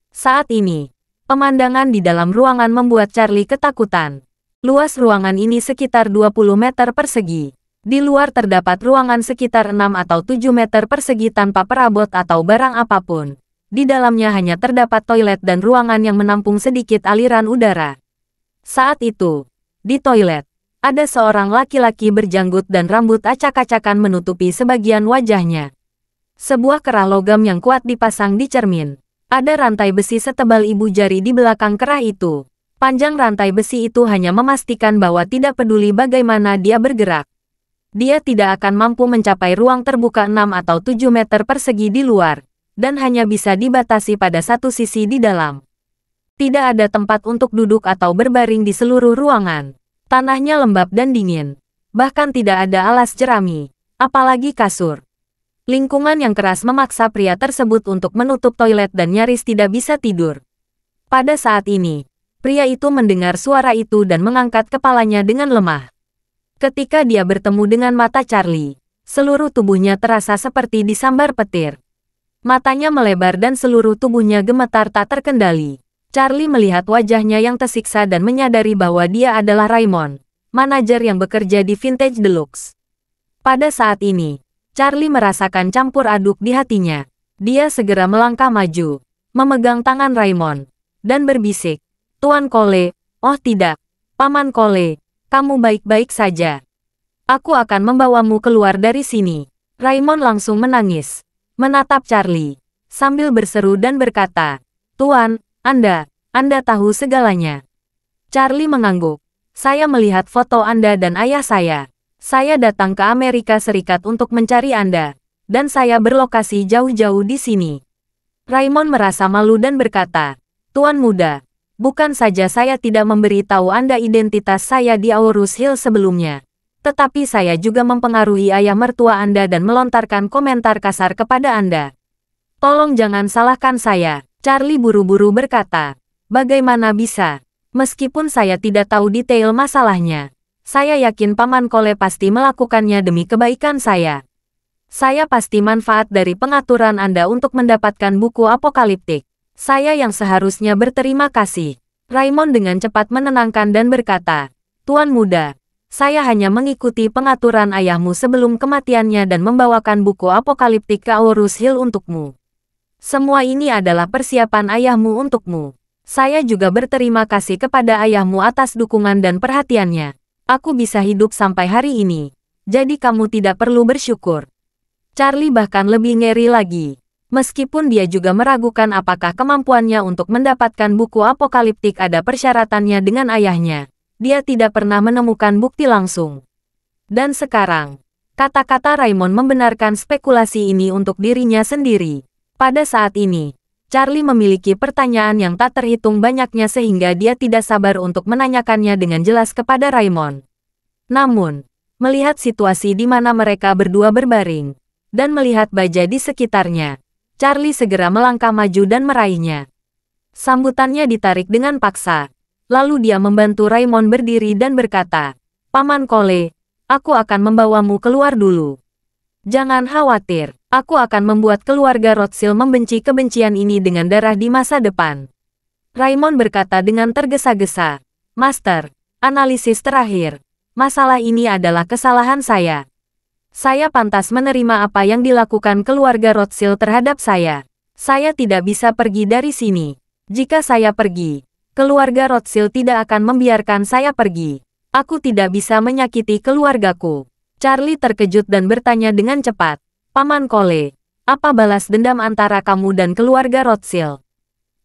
Saat ini, pemandangan di dalam ruangan membuat Charlie ketakutan. Luas ruangan ini sekitar 20 meter persegi. Di luar terdapat ruangan sekitar 6 atau 7 meter persegi tanpa perabot atau barang apapun. Di dalamnya hanya terdapat toilet dan ruangan yang menampung sedikit aliran udara. Saat itu, di toilet, ada seorang laki-laki berjanggut dan rambut acak-acakan menutupi sebagian wajahnya. Sebuah kerah logam yang kuat dipasang di cermin. Ada rantai besi setebal ibu jari di belakang kerah itu. Panjang rantai besi itu hanya memastikan bahwa tidak peduli bagaimana dia bergerak, dia tidak akan mampu mencapai ruang terbuka 6 atau 7 meter persegi di luar, dan hanya bisa dibatasi pada satu sisi di dalam. Tidak ada tempat untuk duduk atau berbaring di seluruh ruangan. Tanahnya lembab dan dingin. Bahkan tidak ada alas jerami, apalagi kasur. Lingkungan yang keras memaksa pria tersebut untuk menutup toilet dan nyaris tidak bisa tidur. Pada saat ini, pria itu mendengar suara itu dan mengangkat kepalanya dengan lemah. Ketika dia bertemu dengan mata Charlie, seluruh tubuhnya terasa seperti disambar petir. Matanya melebar dan seluruh tubuhnya gemetar tak terkendali. Charlie melihat wajahnya yang tersiksa dan menyadari bahwa dia adalah Raymond, manajer yang bekerja di Vintage Deluxe. Pada saat ini, Charlie merasakan campur aduk di hatinya. Dia segera melangkah maju, memegang tangan Raymond, dan berbisik, "Tuan Cole, oh tidak, Paman Cole, kamu baik-baik saja. Aku akan membawamu keluar dari sini." Raymond langsung menangis, menatap Charlie, sambil berseru dan berkata, "Tuan, Anda tahu segalanya." Charlie mengangguk. "Saya melihat foto Anda dan ayah saya. Saya datang ke Amerika Serikat untuk mencari Anda, dan saya berlokasi jauh-jauh di sini." Raymond merasa malu dan berkata, "Tuan muda, bukan saja saya tidak memberitahu Anda identitas saya di Aurus Hill sebelumnya, tetapi saya juga mempengaruhi ayah mertua Anda dan melontarkan komentar kasar kepada Anda. Tolong jangan salahkan saya." Charlie buru-buru berkata, "Bagaimana bisa? Meskipun saya tidak tahu detail masalahnya, saya yakin Paman Cole pasti melakukannya demi kebaikan saya. Saya pasti manfaat dari pengaturan Anda untuk mendapatkan buku apokaliptik. Saya yang seharusnya berterima kasih." Raymond dengan cepat menenangkan dan berkata, "Tuan muda, saya hanya mengikuti pengaturan ayahmu sebelum kematiannya dan membawakan buku apokaliptik ke Aurus Hill untukmu. Semua ini adalah persiapan ayahmu untukmu. Saya juga berterima kasih kepada ayahmu atas dukungan dan perhatiannya. Aku bisa hidup sampai hari ini, jadi kamu tidak perlu bersyukur." Charlie bahkan lebih ngeri lagi. Meskipun dia juga meragukan apakah kemampuannya untuk mendapatkan buku apokaliptik ada persyaratannya dengan ayahnya, dia tidak pernah menemukan bukti langsung. Dan sekarang, kata-kata Raymond membenarkan spekulasi ini untuk dirinya sendiri. Pada saat ini, Charlie memiliki pertanyaan yang tak terhitung banyaknya sehingga dia tidak sabar untuk menanyakannya dengan jelas kepada Raymond. Namun, melihat situasi di mana mereka berdua berbaring, dan melihat baja di sekitarnya, Charlie segera melangkah maju dan meraihnya. Sambutannya ditarik dengan paksa, lalu dia membantu Raymond berdiri dan berkata, "Paman Cole, aku akan membawamu keluar dulu. Jangan khawatir, aku akan membuat keluarga Rothschild membenci kebencian ini dengan darah di masa depan." Raymond berkata dengan tergesa-gesa, "Master, analisis terakhir. Masalah ini adalah kesalahan saya. Saya pantas menerima apa yang dilakukan keluarga Rothschild terhadap saya. Saya tidak bisa pergi dari sini. Jika saya pergi, keluarga Rothschild tidak akan membiarkan saya pergi. Aku tidak bisa menyakiti keluargaku." Charlie terkejut dan bertanya dengan cepat, "Paman Cole, apa balas dendam antara kamu dan keluarga Rothschild?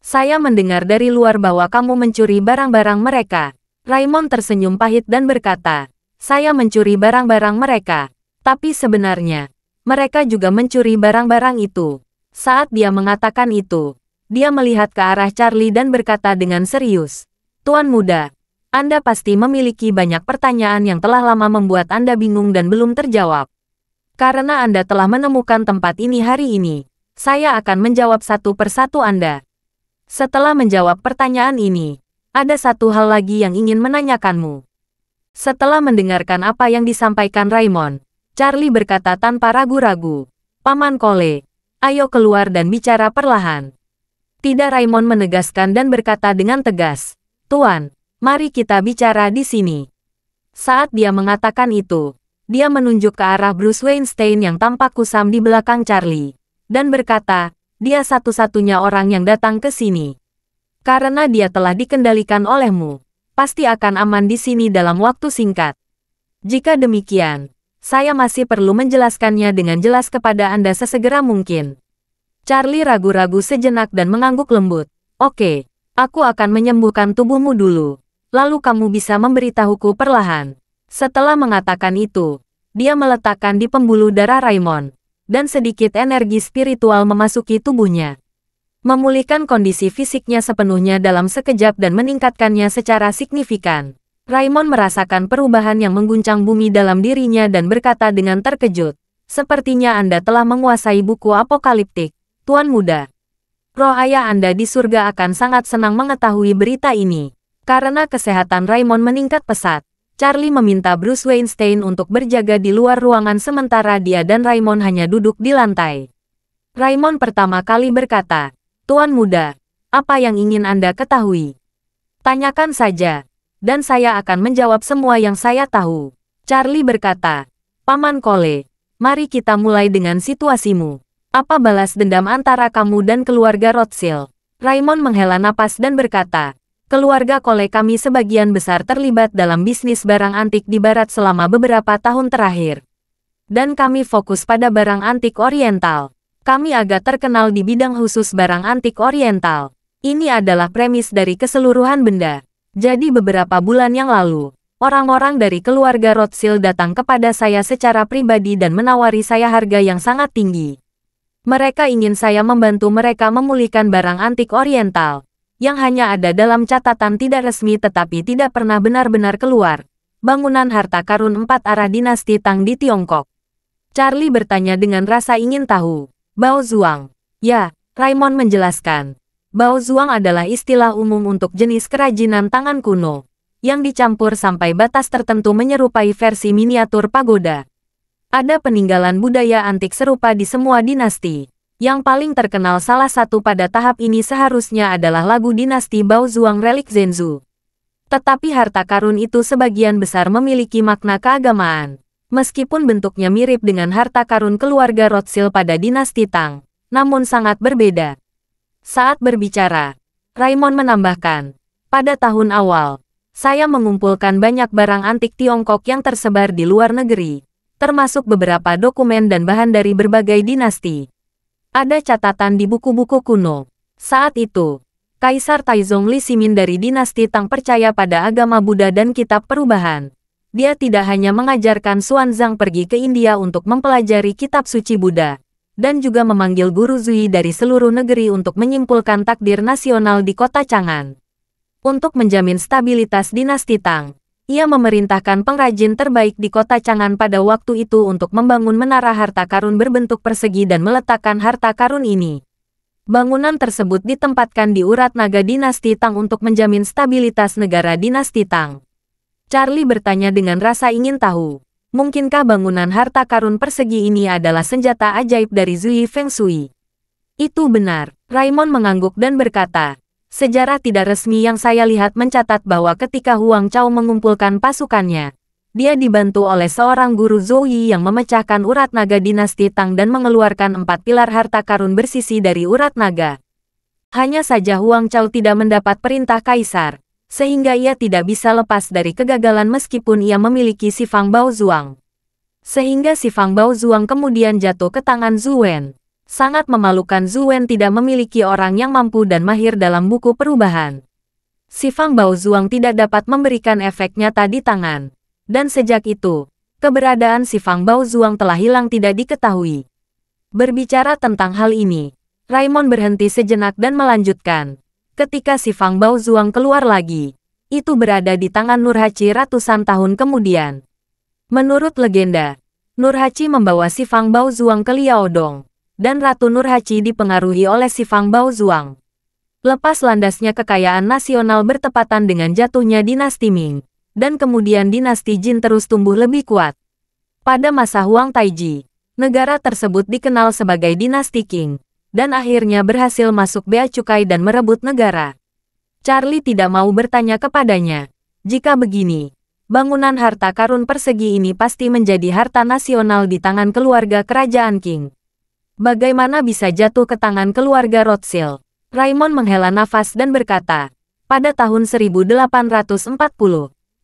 Saya mendengar dari luar bahwa kamu mencuri barang-barang mereka. Raymond tersenyum pahit dan berkata, saya mencuri barang-barang mereka. Tapi sebenarnya, mereka juga mencuri barang-barang itu. Saat dia mengatakan itu, dia melihat ke arah Charlie dan berkata dengan serius, Tuan Muda, Anda pasti memiliki banyak pertanyaan yang telah lama membuat Anda bingung dan belum terjawab. Karena Anda telah menemukan tempat ini hari ini, saya akan menjawab satu persatu Anda. Setelah menjawab pertanyaan ini, ada satu hal lagi yang ingin menanyakanmu. Setelah mendengarkan apa yang disampaikan Raymond, Charlie berkata tanpa ragu-ragu, Paman Cole, ayo keluar dan bicara perlahan. Tidak, Raymond menegaskan dan berkata dengan tegas, Tuan, mari kita bicara di sini. Saat dia mengatakan itu, dia menunjuk ke arah Bruce Weinstein yang tampak kusam di belakang Charlie, dan berkata, dia satu-satunya orang yang datang ke sini. Karena dia telah dikendalikan olehmu, pasti akan aman di sini dalam waktu singkat. Jika demikian, saya masih perlu menjelaskannya dengan jelas kepada Anda sesegera mungkin. Charlie ragu-ragu sejenak dan mengangguk lembut. Oke, aku akan menyembuhkan tubuhmu dulu, lalu kamu bisa memberitahuku perlahan. Setelah mengatakan itu, dia meletakkan di pembuluh darah Raymond, dan sedikit energi spiritual memasuki tubuhnya. Memulihkan kondisi fisiknya sepenuhnya dalam sekejap dan meningkatkannya secara signifikan. Raymond merasakan perubahan yang mengguncang bumi dalam dirinya dan berkata dengan terkejut, sepertinya Anda telah menguasai buku apokaliptik, Tuan Muda. Roh ayah Anda di surga akan sangat senang mengetahui berita ini. Karena kesehatan Raymond meningkat pesat, Charlie meminta Bruce Weinstein untuk berjaga di luar ruangan sementara dia dan Raymond hanya duduk di lantai. Raymond pertama kali berkata, Tuan Muda, apa yang ingin Anda ketahui? Tanyakan saja, dan saya akan menjawab semua yang saya tahu. Charlie berkata, Paman Cole, mari kita mulai dengan situasimu. Apa balas dendam antara kamu dan keluarga Rothschild? Raymond menghela napas dan berkata, keluarga Cole kami sebagian besar terlibat dalam bisnis barang antik di barat selama beberapa tahun terakhir. Dan kami fokus pada barang antik oriental. Kami agak terkenal di bidang khusus barang antik oriental. Ini adalah premis dari keseluruhan benda. Jadi beberapa bulan yang lalu, orang-orang dari keluarga Rothschild datang kepada saya secara pribadi dan menawari saya harga yang sangat tinggi. Mereka ingin saya membantu mereka memulihkan barang antik oriental, yang hanya ada dalam catatan tidak resmi tetapi tidak pernah benar-benar keluar. Bangunan harta karun 4 arah dinasti Tang di Tiongkok. Charlie bertanya dengan rasa ingin tahu. Bao Zuang. Ya, Raymond menjelaskan. Bao Zuang adalah istilah umum untuk jenis kerajinan tangan kuno, yang dicampur sampai batas tertentu menyerupai versi miniatur pagoda. Ada peninggalan budaya antik serupa di semua dinasti. Yang paling terkenal salah satu pada tahap ini seharusnya adalah lagu dinasti Bao Zuang Relik Zhenzu. Tetapi harta karun itu sebagian besar memiliki makna keagamaan. Meskipun bentuknya mirip dengan harta karun keluarga Rothschild pada dinasti Tang, namun sangat berbeda. Saat berbicara, Raymond menambahkan, pada tahun awal, saya mengumpulkan banyak barang antik Tiongkok yang tersebar di luar negeri, termasuk beberapa dokumen dan bahan dari berbagai dinasti. Ada catatan di buku-buku kuno. Saat itu, Kaisar Taizong Li Ximin dari dinasti Tang percaya pada agama Buddha dan kitab perubahan. Dia tidak hanya mengajarkan Xuanzang pergi ke India untuk mempelajari kitab suci Buddha, dan juga memanggil guru Zui dari seluruh negeri untuk menyimpulkan takdir nasional di kota Chang'an. Untuk menjamin stabilitas dinasti Tang, ia memerintahkan pengrajin terbaik di kota Chang'an pada waktu itu untuk membangun menara harta karun berbentuk persegi dan meletakkan harta karun ini. Bangunan tersebut ditempatkan di urat naga dinasti Tang untuk menjamin stabilitas negara dinasti Tang. Charlie bertanya dengan rasa ingin tahu, mungkinkah bangunan harta karun persegi ini adalah senjata ajaib dari Zui Feng Shui? Itu benar, Raymond mengangguk dan berkata, sejarah tidak resmi yang saya lihat mencatat bahwa ketika Huang Chao mengumpulkan pasukannya, dia dibantu oleh seorang guru Zouyi yang memecahkan urat naga dinasti Tang dan mengeluarkan 4 pilar harta karun bersisi dari urat naga. Hanya saja Huang Chao tidak mendapat perintah kaisar, sehingga ia tidak bisa lepas dari kegagalan meskipun ia memiliki Shifang Bao Zuang. Sehingga Shifang Bao Zuang kemudian jatuh ke tangan Zhu Wen. Sangat memalukan Zhu Wen tidak memiliki orang yang mampu dan mahir dalam buku perubahan. Si Fang Baozuang tidak dapat memberikan efek nyata di tangan. Dan sejak itu, keberadaan si Fang Baozuang telah hilang tidak diketahui. Berbicara tentang hal ini, Raimon berhenti sejenak dan melanjutkan. Ketika si Fang Baozuang keluar lagi, itu berada di tangan Nurhaci ratusan tahun kemudian. Menurut legenda, Nurhaci membawa si Fang Baozuang ke Liaodong, dan Ratu Nurhaci dipengaruhi oleh si Fang Baozuang. Lepas landasnya kekayaan nasional bertepatan dengan jatuhnya dinasti Ming, dan kemudian dinasti Jin terus tumbuh lebih kuat. Pada masa Huang Taiji, negara tersebut dikenal sebagai dinasti Qing, dan akhirnya berhasil masuk bea cukai dan merebut negara. Charlie tidak mau bertanya kepadanya. Jika begini, bangunan harta karun persegi ini pasti menjadi harta nasional di tangan keluarga kerajaan Qing. Bagaimana bisa jatuh ke tangan keluarga Rothschild? Raimon menghela nafas dan berkata, pada tahun 1840,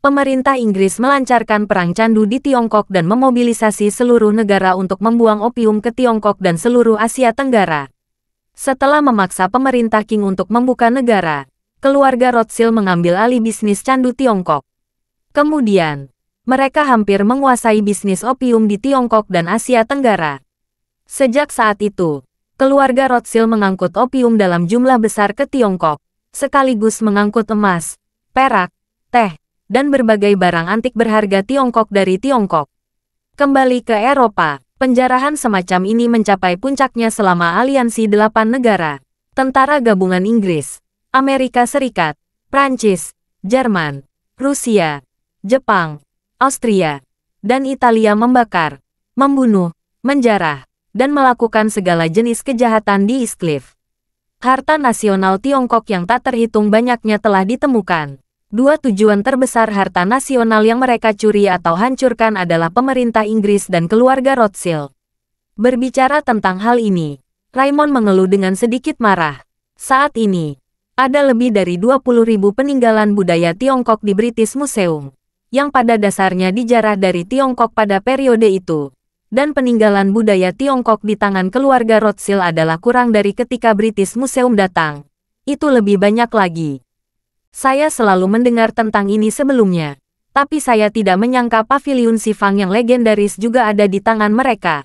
pemerintah Inggris melancarkan perang candu di Tiongkok dan memobilisasi seluruh negara untuk membuang opium ke Tiongkok dan seluruh Asia Tenggara. Setelah memaksa pemerintah Qing untuk membuka negara, keluarga Rothschild mengambil alih bisnis candu Tiongkok. Kemudian, mereka hampir menguasai bisnis opium di Tiongkok dan Asia Tenggara. Sejak saat itu, keluarga Rothschild mengangkut opium dalam jumlah besar ke Tiongkok, sekaligus mengangkut emas, perak, teh, dan berbagai barang antik berharga Tiongkok dari Tiongkok. Kembali ke Eropa, penjarahan semacam ini mencapai puncaknya selama aliansi 8 negara, tentara gabungan Inggris, Amerika Serikat, Prancis, Jerman, Rusia, Jepang, Austria, dan Italia membakar, membunuh, menjarah, dan melakukan segala jenis kejahatan di East Cliff. Harta nasional Tiongkok yang tak terhitung banyaknya telah ditemukan. Dua tujuan terbesar harta nasional yang mereka curi atau hancurkan adalah pemerintah Inggris dan keluarga Rothschild. Berbicara tentang hal ini, Raimon mengeluh dengan sedikit marah. Saat ini, ada lebih dari 20.000 peninggalan budaya Tiongkok di British Museum, yang pada dasarnya dijarah dari Tiongkok pada periode itu. Dan peninggalan budaya Tiongkok di tangan keluarga Rothschild adalah kurang dari ketika British Museum datang. Itu lebih banyak lagi. Saya selalu mendengar tentang ini sebelumnya, tapi saya tidak menyangka paviliun Si Fang yang legendaris juga ada di tangan mereka.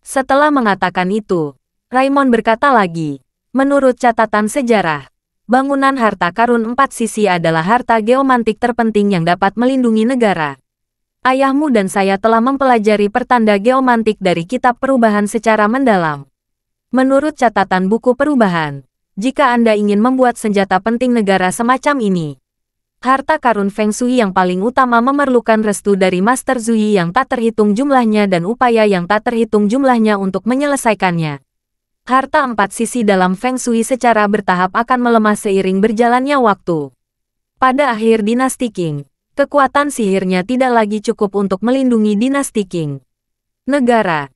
Setelah mengatakan itu, Raimon berkata lagi, menurut catatan sejarah, bangunan harta karun 4 sisi adalah harta geomantik terpenting yang dapat melindungi negara. Ayahmu dan saya telah mempelajari pertanda geomantik dari kitab perubahan secara mendalam. Menurut catatan buku perubahan, jika Anda ingin membuat senjata penting negara semacam ini, harta karun Feng Shui yang paling utama memerlukan restu dari Master Zui yang tak terhitung jumlahnya dan upaya yang tak terhitung jumlahnya untuk menyelesaikannya. Harta 4 sisi dalam Feng Shui secara bertahap akan melemah seiring berjalannya waktu. Pada akhir dinasti Qing, kekuatan sihirnya tidak lagi cukup untuk melindungi dinasti Qing. Negara,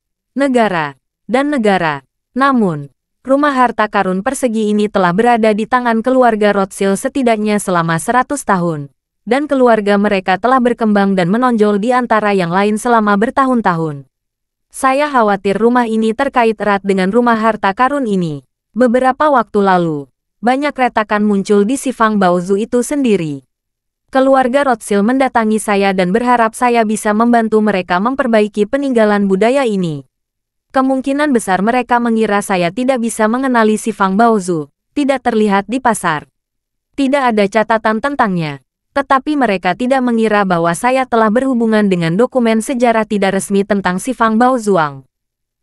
dan negara. Namun, rumah harta karun persegi ini telah berada di tangan keluarga Rothschild setidaknya selama 100 tahun. Dan keluarga mereka telah berkembang dan menonjol di antara yang lain selama bertahun-tahun. Saya khawatir rumah ini terkait erat dengan rumah harta karun ini. Beberapa waktu lalu, banyak retakan muncul di Si Fang Baozu itu sendiri. Keluarga Rothschild mendatangi saya dan berharap saya bisa membantu mereka memperbaiki peninggalan budaya ini. Kemungkinan besar mereka mengira saya tidak bisa mengenali Si Fang Baozu, tidak terlihat di pasar. Tidak ada catatan tentangnya, tetapi mereka tidak mengira bahwa saya telah berhubungan dengan dokumen sejarah tidak resmi tentang Si Fang Baozuang.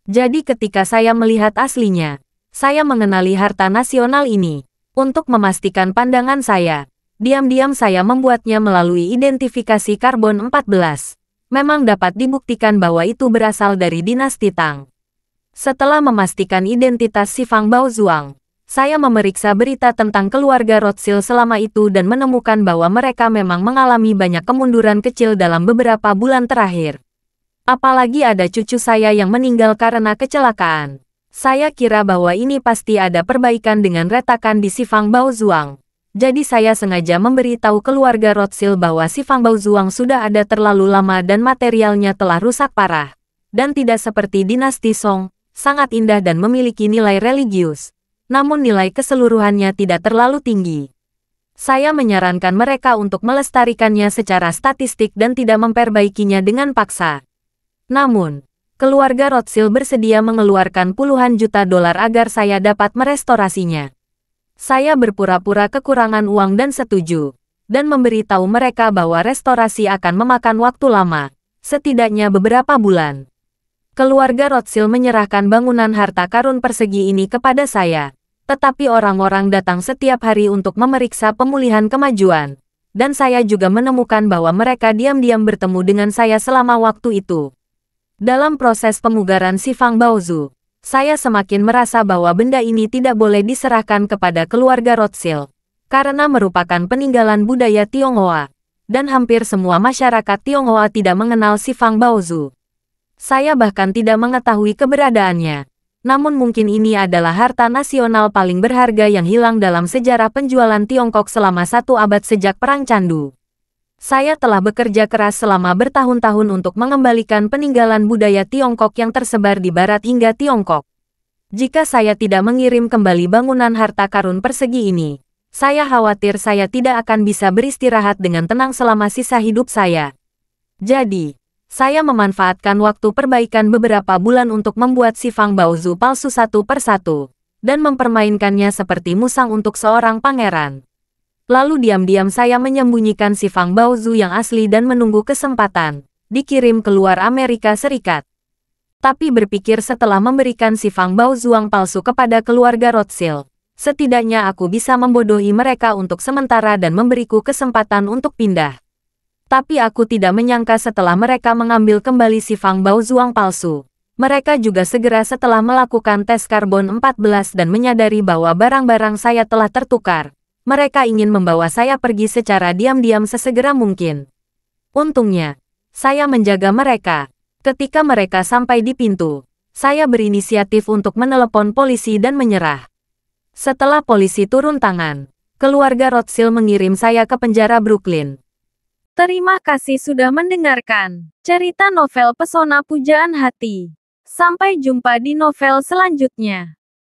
Jadi ketika saya melihat aslinya, saya mengenali harta nasional ini. Untuk memastikan pandangan saya, diam-diam saya membuatnya melalui identifikasi karbon 14. Memang dapat dibuktikan bahwa itu berasal dari dinasti Tang. Setelah memastikan identitas Si Fang Baozuang, saya memeriksa berita tentang keluarga Rothschild selama itu dan menemukan bahwa mereka memang mengalami banyak kemunduran kecil dalam beberapa bulan terakhir. Apalagi ada cucu saya yang meninggal karena kecelakaan. Saya kira bahwa ini pasti ada perbaikan dengan retakan di Si Fang Baozuang. Jadi saya sengaja memberitahu keluarga Rothschild bahwa Si Fang Baozuang sudah ada terlalu lama dan materialnya telah rusak parah. Dan tidak seperti dinasti Song, sangat indah dan memiliki nilai religius. Namun nilai keseluruhannya tidak terlalu tinggi. Saya menyarankan mereka untuk melestarikannya secara statistik dan tidak memperbaikinya dengan paksa. Namun, keluarga Rothschild bersedia mengeluarkan puluhan juta dolar agar saya dapat merestorasinya. Saya berpura-pura kekurangan uang dan setuju, dan memberitahu mereka bahwa restorasi akan memakan waktu lama, setidaknya beberapa bulan. Keluarga Rothschild menyerahkan bangunan harta karun persegi ini kepada saya. Tetapi orang-orang datang setiap hari untuk memeriksa pemulihan kemajuan. Dan saya juga menemukan bahwa mereka diam-diam bertemu dengan saya selama waktu itu. Dalam proses pemugaran si Fang Baozu, saya semakin merasa bahwa benda ini tidak boleh diserahkan kepada keluarga Rothschild. Karena merupakan peninggalan budaya Tionghoa. Dan hampir semua masyarakat Tionghoa tidak mengenal si Fang Baozu. Saya bahkan tidak mengetahui keberadaannya. Namun mungkin ini adalah harta nasional paling berharga yang hilang dalam sejarah penjualan Tiongkok selama 1 abad sejak Perang Candu. Saya telah bekerja keras selama bertahun-tahun untuk mengembalikan peninggalan budaya Tiongkok yang tersebar di barat hingga Tiongkok. Jika saya tidak mengirim kembali bangunan harta karun persegi ini, saya khawatir saya tidak akan bisa beristirahat dengan tenang selama sisa hidup saya. Jadi, saya memanfaatkan waktu perbaikan beberapa bulan untuk membuat si Fang Baozu palsu satu persatu, dan mempermainkannya seperti musang untuk seorang pangeran. Lalu diam-diam saya menyembunyikan si Fang Baozu yang asli dan menunggu kesempatan, dikirim keluar Amerika Serikat. Tapi berpikir setelah memberikan si Fang Baozu yang palsu kepada keluarga Rothschild, setidaknya aku bisa membodohi mereka untuk sementara dan memberiku kesempatan untuk pindah. Tapi aku tidak menyangka setelah mereka mengambil kembali si Fang Baozu yang palsu. Mereka juga segera setelah melakukan tes karbon 14 dan menyadari bahwa barang-barang saya telah tertukar. Mereka ingin membawa saya pergi secara diam-diam sesegera mungkin. Untungnya, saya menjaga mereka. Ketika mereka sampai di pintu, saya berinisiatif untuk menelepon polisi dan menyerah. Setelah polisi turun tangan, keluarga Rothschild mengirim saya ke penjara Brooklyn. Terima kasih sudah mendengarkan cerita novel Pesona Pujaan Hati. Sampai jumpa di novel selanjutnya.